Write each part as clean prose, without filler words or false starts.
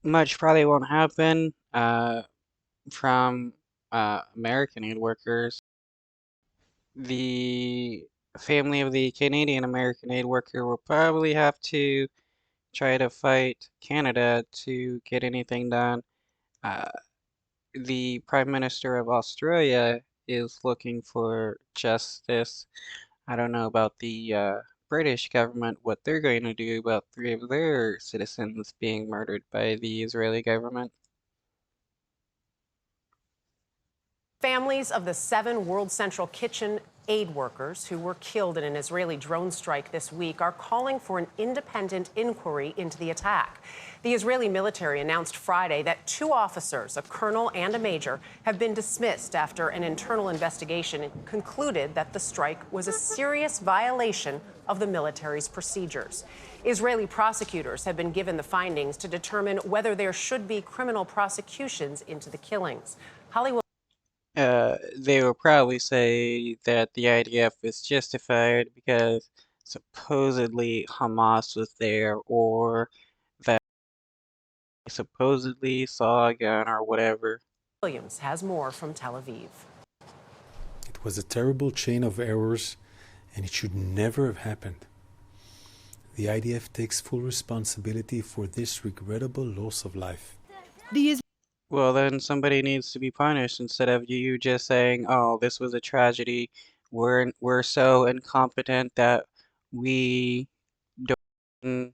much probably won't happen from American aid workers. The family of the Canadian American aid worker will probably have to try to fight Canada to get anything done. Uh, the Prime Minister of Australia is looking for justice. I don't know about the British government, what they're going to do about three of their citizens being murdered by the Israeli government. Families of the 7 World Central Kitchen aid workers who were killed in an Israeli drone strike this week are calling for an independent inquiry into the attack. The Israeli military announced Friday that 2 officers, a colonel and a major, have been dismissed after an internal investigation concluded that the strike was a serious violation of the military's procedures. Israeli prosecutors have been given the findings to determine whether there should be criminal prosecutions into the killings. Hollywood. They will probably say that the IDF is justified because supposedly Hamas was there, or that they supposedly saw a gun or whatever. Williams has more from Tel Aviv. It was a terrible chain of errors, and it should never have happened. The IDF takes full responsibility for this regrettable loss of life. Well, then somebody needs to be punished instead of you just saying, "Oh, this was a tragedy. We're so incompetent that we don't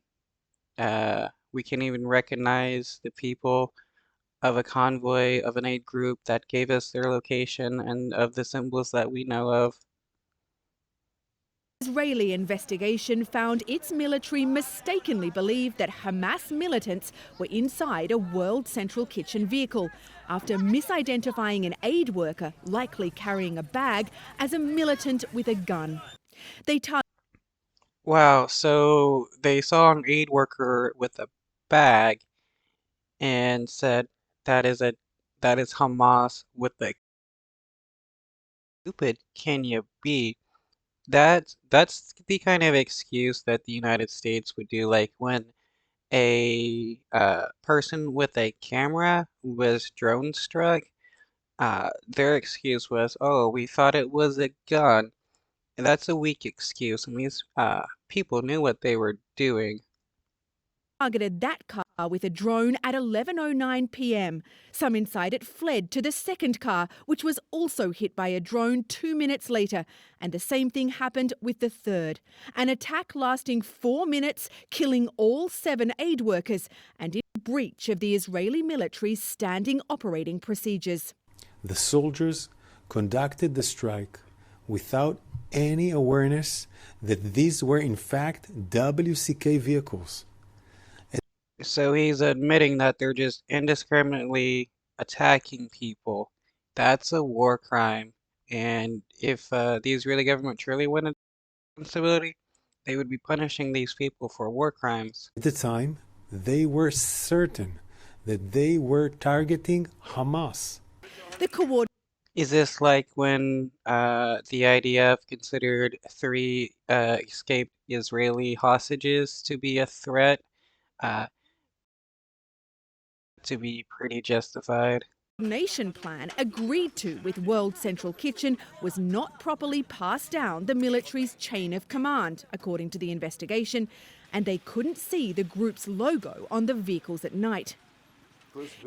we can't even recognize the people of a convoy of an aid group that gave us their location and of the symbols that we know of." Israeli investigation found its military mistakenly believed that Hamas militants were inside a World Central Kitchen vehicle after misidentifying an aid worker, likely carrying a bag, as a militant with a gun. They Wow, so they saw an aid worker with a bag and said that is Hamas with a stupid can you be? That's the kind of excuse that the United States would do, like when a person with a camera was drone struck. Their excuse was, "Oh, we thought it was a gun." And that's a weak excuse, and these people knew what they were doing. targeted that car with a drone at 11:09 p.m. Some inside it fled to the second car, which was also hit by a drone 2 minutes later. And the same thing happened with the third. An attack lasting 4 minutes, killing all 7 aid workers and in breach of the Israeli military's standing operating procedures. The soldiers conducted the strike without any awareness that these were in fact WCK vehicles. So he's admitting that they're just indiscriminately attacking people. That's a war crime. And if the Israeli government truly wanted responsibility, they would be punishing these people for war crimes. At the time, they were certain that they were targeting Hamas. The Is this like when the IDF considered 3 escaped Israeli hostages to be a threat? Uh, to be pretty justified. coordination plan agreed to with World Central Kitchen was not properly passed down the military's chain of command, according to the investigation, and they couldn't see the group's logo on the vehicles at night.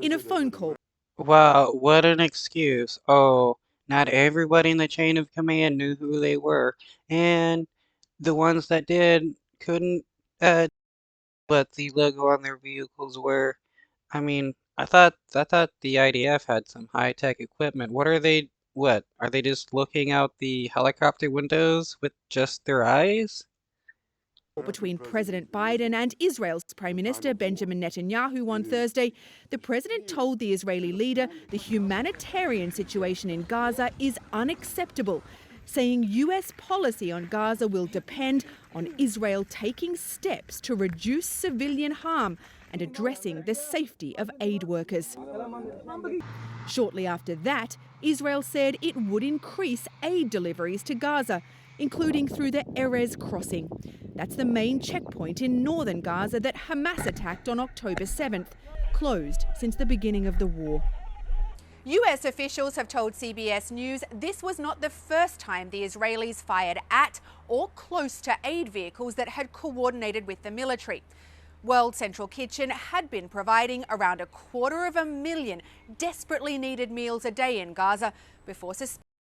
In a phone call, Wow, what an excuse. Oh, not everybody in the chain of command knew who they were, and the ones that did couldn't but the logo on their vehicles were. I mean, I thought the IDF had some high-tech equipment. What? Are they just looking out the helicopter windows with just their eyes? between President Biden and Israel's Prime Minister Benjamin Netanyahu on Thursday, the president told the Israeli leader the humanitarian situation in Gaza is unacceptable, saying US policy on Gaza will depend on Israel taking steps to reduce civilian harm and addressing the safety of aid workers. Shortly after that, Israel said it would increase aid deliveries to Gaza, including through the Erez crossing. That's the main checkpoint in northern Gaza that Hamas attacked on October 7th, closed since the beginning of the war. US officials have told CBS News this was not the first time the Israelis fired at or close to aid vehicles that had coordinated with the military. World Central Kitchen had been providing around 250,000 desperately needed meals a day in Gaza before